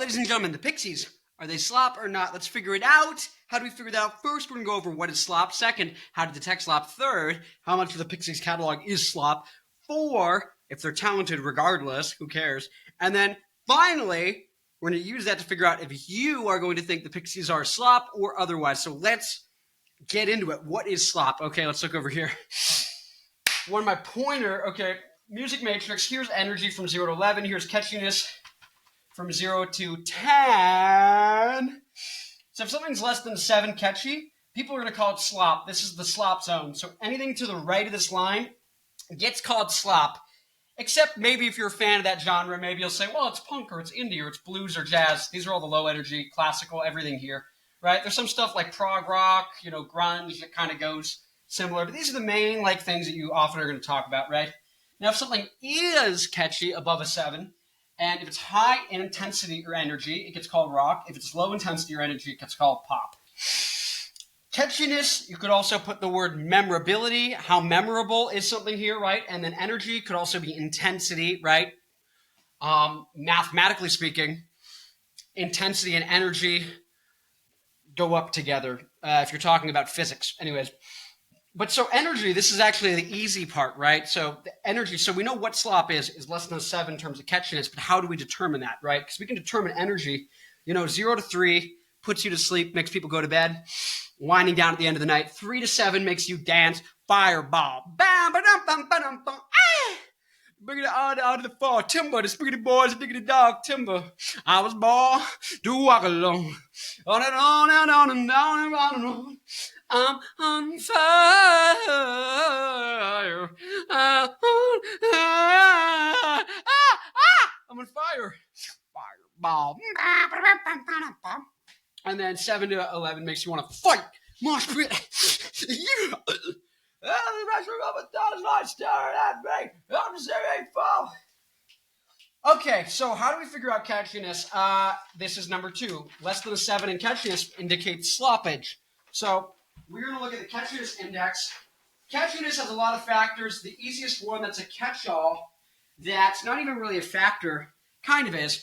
ladies and gentlemen, the Pixies, are they slop or not? Let's figure it out. How do we figure that out? First, we're going to go over what is slop. Second, how to detect slop. Third, how much of the Pixies catalog is slop. 4, if they're talented regardless, who cares? And then finally, we're going to use that to figure out if you are going to think the Pixies are slop or otherwise. So let's get into it. What is slop? Okay, let's look over here. One of my pointer, okay, music matrix. Here's energy from 0 to 11. Here's catchiness from 0 to 10. So if something's less than 7 catchy, people are going to call it slop. This is the slop zone. So anything to the right of this line gets called slop. Except maybe if you're a fan of that genre, maybe you'll say, well, it's punk or it's indie or it's blues or jazz. These are all the low energy, classical, everything here, right? There's some stuff like prog rock, grunge that kind of goes similar. But these are the main things that you often are going to talk about, right? Now, if something is catchy above a 7, and if it's high in intensity or energy, it gets called rock. If it's low intensity or energy, it gets called pop. Catchiness, you could also put the word memorability. How memorable is something here, right? And then energy could also be intensity, right? Mathematically speaking, intensity and energy go up together if you're talking about physics. Anyways. But so energy, this is actually the easy part, right? So the energy, so we know what slop is less than a 7 in terms of catchiness, but how do we determine that, right? Because we can determine energy, 0 to 3 puts you to sleep, makes people go to bed, winding down at the end of the night. 3 to 7 makes you dance, fireball, bam, ba-dum, bum, ba-dum, bum, ah! Bring it out of the fall, timber, the spiggity boys, the diggity dog, timber. I was born to walk alone, on and on and on and on and on and on. I'm on fire. I'm on fire. Fireball. And then 7 to 11 makes you want to fight. Mosh pit. Yeah. The pressure of a thousand lights staring at me. I'm just saying, fall. Okay, so how do we figure out catchiness? This is number 2. Less than a 7 in catchiness indicates sloppage. So we're going to look at the catchiness index. Catchiness has a lot of factors. The easiest one that's a catch-all, that's not even really a factor, kind of is,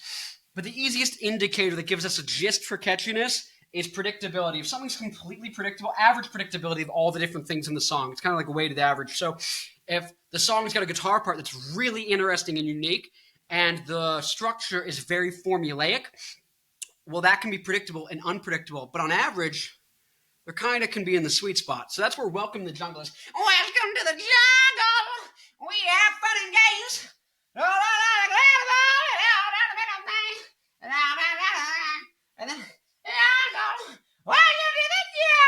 but the easiest indicator that gives us a gist for catchiness is predictability. If something's completely predictable, average predictability of all the different things in the song. It's kind of like a weighted average. So if the song's got a guitar part that's really interesting and unique, and the structure is very formulaic, well, that can be predictable and unpredictable. But on average, there kind of can be in the sweet spot. So that's where Welcome to the Jungle is. Welcome to the jungle. We have fun and games. And then, welcome to the jungle.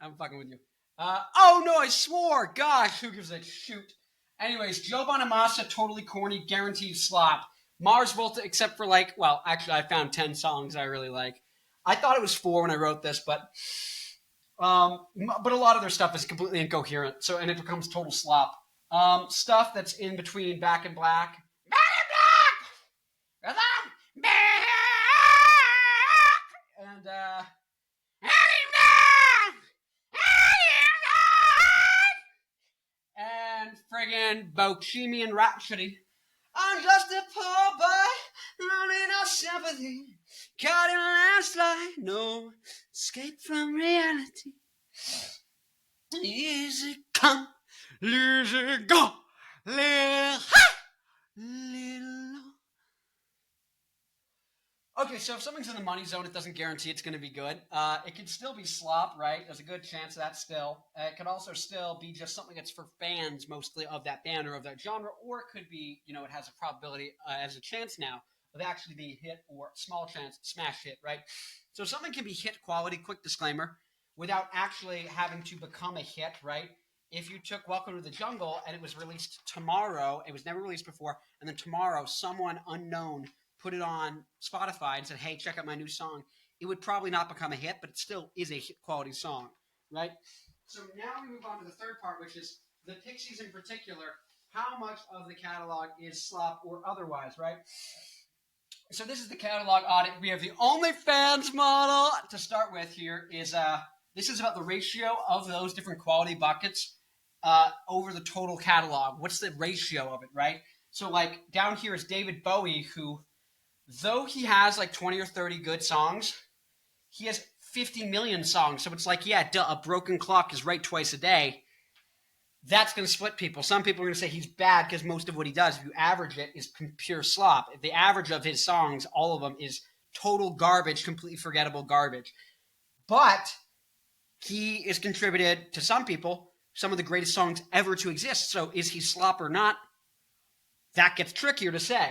I'm fucking with you. Oh no, I swore. Gosh, who gives a shoot? Anyways, Joe Bonamassa, totally corny, guaranteed slop. Mars Volta, except for actually I found 10 songs I really like. I thought it was 4 when I wrote this, but a lot of their stuff is completely incoherent, and it becomes total slop. Stuff that's in between Back in Black. Back in Black! And, and friggin' Bohemian Rhapsody. I'm just a poor boy, running no sympathy, caught in a landslide, no escape from reality. Easy come, easy go, little high, little low. Okay, so if something's in the money zone, it doesn't guarantee it's going to be good. It could still be slop, right? There's a good chance of that still. It could also still be just something that's for fans mostly of that band or of that genre, or it could be, it has a probability, has a chance now of actually being hit, or small chance, smash hit, right? So something can be hit quality, quick disclaimer, without actually having to become a hit, right? If you took Welcome to the Jungle and it was released tomorrow, it was never released before, and then tomorrow someone unknown put it on Spotify and said, hey, check out my new song, it would probably not become a hit, but it still is a hit quality song, right? So now we move on to the third part, which is the Pixies in particular. How much of the catalog is slop or otherwise, right? So this is the catalog audit. We have the OnlyFans model to start with here. This is about the ratio of those different quality buckets over the total catalog? What's the ratio of it, right? So like down here is David Bowie, who, though he has like 20 or 30 good songs, he has 50 million songs. So it's like, yeah, duh, a broken clock is right twice a day. That's going to split people. Some people are going to say he's bad because most of what he does, if you average it, is pure slop. The average of his songs, all of them, is total garbage, completely forgettable garbage. But he is contributed to some people some of the greatest songs ever to exist. So is he slop or not? That gets trickier to say.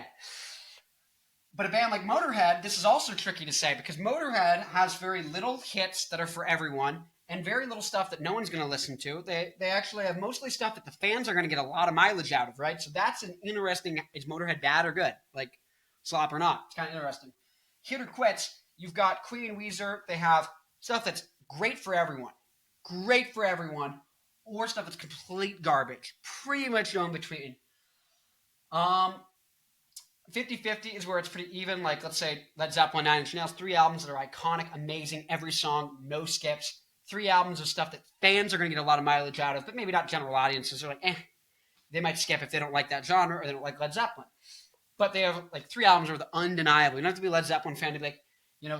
But a band like Motorhead, this is also tricky to say because Motorhead has very little hits that are for everyone and very little stuff that no one's going to listen to. They actually have mostly stuff that the fans are going to get a lot of mileage out of, right? So that's an interesting, is Motorhead bad or good? Like slop or not? It's kind of interesting. Hit or quits, you've got Queen, Weezer. They have stuff that's great for everyone, or stuff that's complete garbage. Pretty much no in between. 50-50 is where it's pretty even. Like, let's say Led Zeppelin, 9 Inch Nails, 3 albums that are iconic, amazing, every song, no skips. 3 albums of stuff that fans are going to get a lot of mileage out of, but maybe not general audiences. They're like, they might skip if they don't like that genre or they don't like Led Zeppelin. But they have like 3 albums of the undeniable. You don't have to be a Led Zeppelin fan to be like,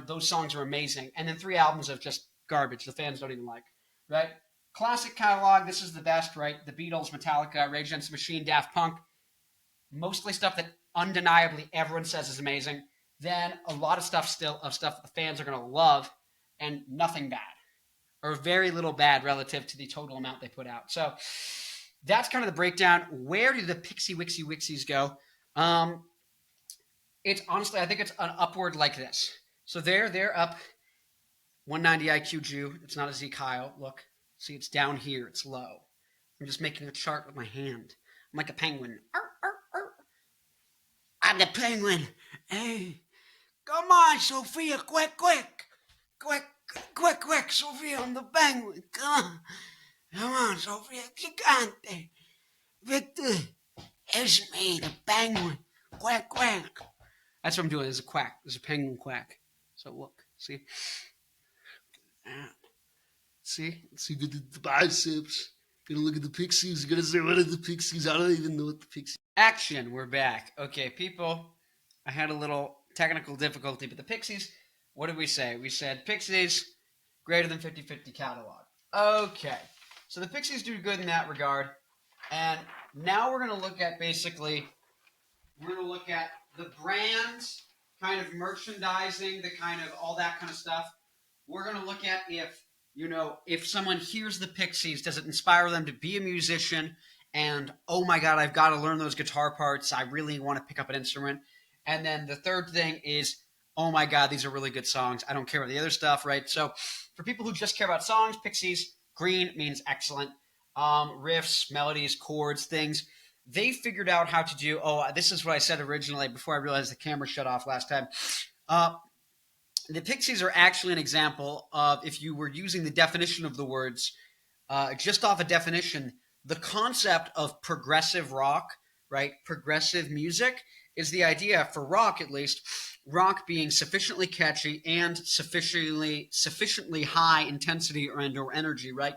those songs are amazing. And then 3 albums of just garbage the fans don't even like, right? Classic catalog, this is the best, right? The Beatles, Metallica, Rage Against the Machine, Daft Punk. Mostly stuff that undeniably everyone says is amazing. Then a lot of stuff the fans are going to love, and nothing bad, or very little bad relative to the total amount they put out. So that's kind of the breakdown. Where do the Pixies go? It's honestly, I think it's an upward like this. So they're up 190 IQ Jew. It's not a Z Kyle. Look, see, it's down here. It's low. I'm just making a chart with my hand. I'm like a penguin. Arr, arr, arr. I'm the penguin. Hey, come on, Sophia, quick, Sophia, I'm the penguin. Come on, Sophia, gigante. Victor, it's me, the penguin. Quack. That's what I'm doing. There's a quack. There's a penguin quack. So look, see? See the biceps. Gonna look at the Pixies. Gonna say, what are the Pixies? I don't even know what the Pixies. Action. We're back. Okay, people. I had a little technical difficulty, but the Pixies. What did we say? We said Pixies greater than 50-50 catalog. Okay, so the Pixies do good in that regard, and now we're gonna look at the brands, kind of merchandising, the kind of all that kind of stuff. We're gonna look at if someone hears the Pixies, does it inspire them to be a musician? And, oh my God, I've got to learn those guitar parts. I really want to pick up an instrument. And then the third thing is, oh my God, these are really good songs. I don't care about the other stuff, right? So for people who just care about songs, Pixies, green means excellent. Riffs, melodies, chords, things. They figured out how to do, this is what I said originally before I realized the camera shut off last time. The Pixies are actually an example of, if you were using the definition of the words, just off a definition, the concept of progressive rock, right? Progressive music is the idea, for rock at least, rock being sufficiently catchy and sufficiently high intensity or energy, right?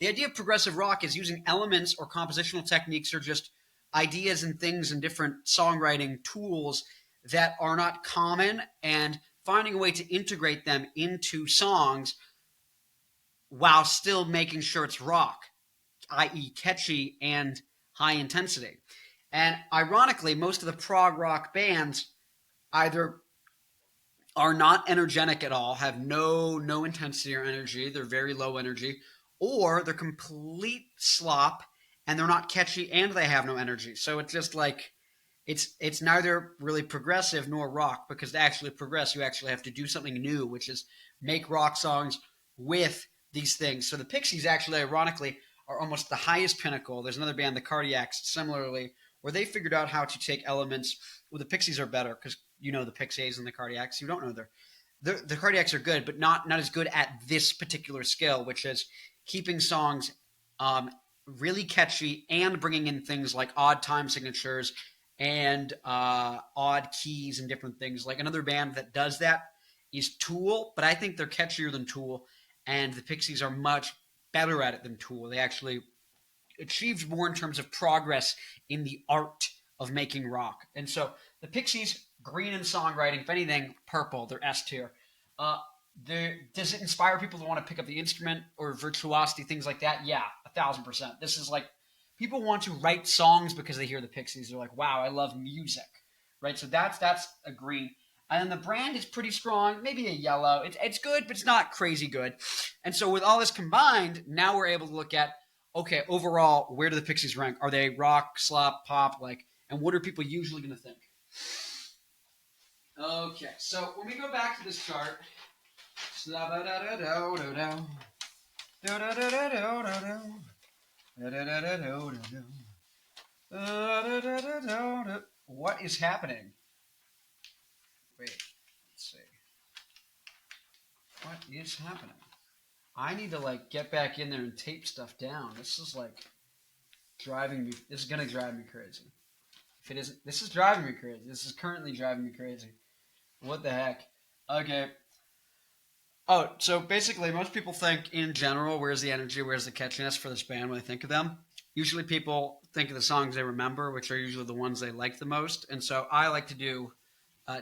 The idea of progressive rock is using elements or compositional techniques or just ideas and things and different songwriting tools that are not common and finding a way to integrate them into songs while still making sure it's rock, i.e. catchy and high intensity. And ironically, most of the prog rock bands either are not energetic at all, have no intensity or energy, they're very low energy, or they're complete slop and they're not catchy and they have no energy. So it's just like, it's neither really progressive nor rock, because to actually progress, you actually have to do something new, which is make rock songs with these things. So the Pixies actually, ironically, are almost the highest pinnacle. There's another band, the Cardiacs, similarly, where they figured out how to take elements. Well, the Pixies are better because you know the Pixies and the Cardiacs. You don't know the Cardiacs are good, but not as good at this particular skill, which is keeping songs really catchy and bringing in things like odd time signatures and odd keys and different things. Like another band that does that is Tool, but I think they're catchier than Tool, and the Pixies are much better at it than Tool. They actually achieved more in terms of progress in the art of making rock. And so the Pixies, green in songwriting, if anything, purple, they're S tier. Does it inspire people to want to pick up the instrument or virtuosity, things like that? Yeah, 1,000%. This is like, people want to write songs because they hear the Pixies. They're like, wow, I love music, right? So that's a green. And then the brand is pretty strong, maybe a yellow. It's good, but it's not crazy good. And so with all this combined, now we're able to look at, okay, overall, where do the Pixies rank? Are they rock, slop, pop, and what are people usually going to think? Okay, so when we go back to this chart, what is happening? Wait, let's see. What is happening? I need to get back in there and tape stuff down. This is driving me. This is gonna drive me crazy. If it isn't, this is driving me crazy. This is currently driving me crazy. What the heck? Okay. Oh, so basically, most people think in general, where's the energy, where's the catchiness for this band when they think of them? Usually people think of the songs they remember, which are usually the ones they like the most. And so I like to do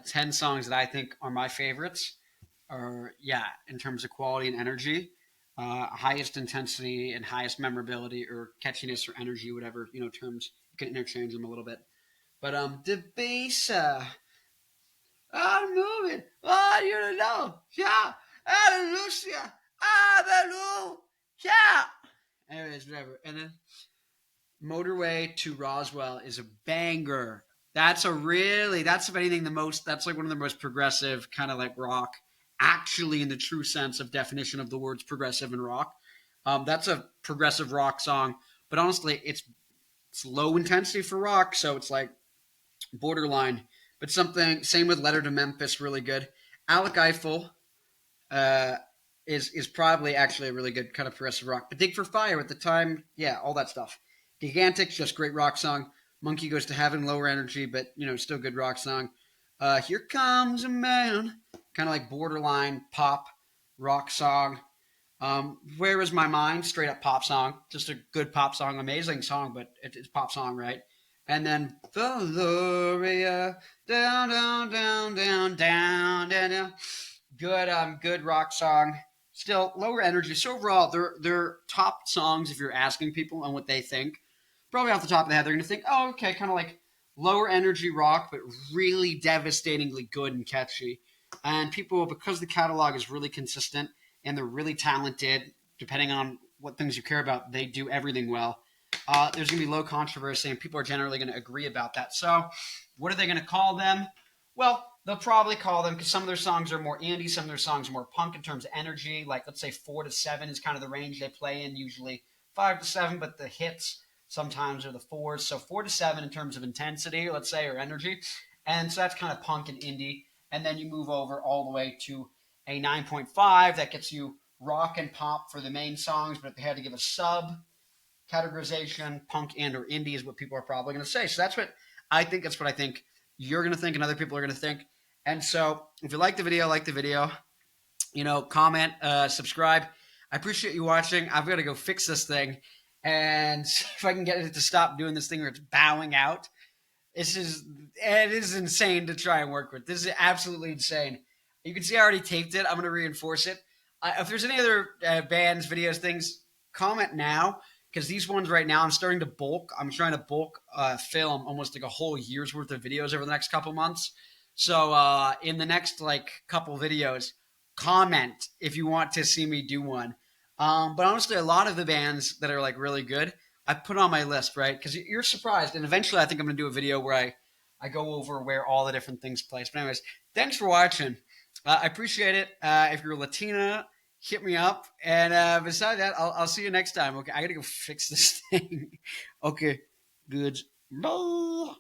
10 songs that I think are my favorites, or in terms of quality and energy, highest intensity and highest memorability or catchiness or energy, whatever, terms, you can interchange them a little bit. But the bass, I'm moving, oh, you don't know, yeah, hallelujah, hallelujah. Anyways, whatever. And then Motorway to Roswell is a banger. That's if anything, that's one of the most progressive kind of rock, actually in the true sense of definition of the words progressive and rock. That's a progressive rock song, but honestly, it's low intensity for rock, so it's borderline. But same with Letter to Memphis, really good. Alec Eiffel is probably actually a really good kind of progressive rock. But Dig for Fire at the time, all that stuff. Gigantic, just great rock song. Monkey Goes to Heaven, lower energy, but still good rock song. Here Comes a Man, kind of borderline pop rock song. Where Is My Mind, straight up pop song, just a good pop song, amazing song, but it's pop song, right? And then Valoria, down, down, down, down, down, down, down. Good rock song. Still lower energy. So overall, they're top songs if you're asking people on what they think. Probably off the top of the head, they're going to think, oh, okay, kind of lower energy rock, but really devastatingly good and catchy. And people, because the catalog is really consistent and they're really talented, depending on what things you care about, they do everything well. There's going to be low controversy, and people are generally going to agree about that. So what are they going to call them? Well, they'll probably call them, because some of their songs are more indie, some of their songs are more punk in terms of energy. Let's say 4 to 7 is kind of the range they play in, usually 5 to 7, but the hits sometimes are the 4s. So 4 to 7 in terms of intensity, let's say, or energy. And so that's kind of punk and indie. And then you move over all the way to a 9.5 that gets you rock and pop for the main songs, but if they had to give a sub categorization, punk and or indie is what people are probably going to say. So that's what I think. That's what I think you're going to think and other people are going to think. And so if you like the video, comment, subscribe. I appreciate you watching. I've got to go fix this thing. And if I can get it to stop doing this thing where it's bowing out, it is insane to try and work with. This is absolutely insane. You can see I already taped it. I'm going to reinforce it. If there's any other bands, videos, things, comment now. Because these ones right now, I'm trying to bulk film almost a whole year's worth of videos over the next couple months. So in the next couple videos, comment if you want to see me do one. But honestly, a lot of the bands that are really good, I put on my list, right? Because you're surprised. And eventually I think I'm going to do a video where I go over where all the different things place. But anyways, thanks for watching. I appreciate it. If you're Latina, hit me up. And beside that, I'll see you next time. Okay, I got to go fix this thing. Okay, good. Bye.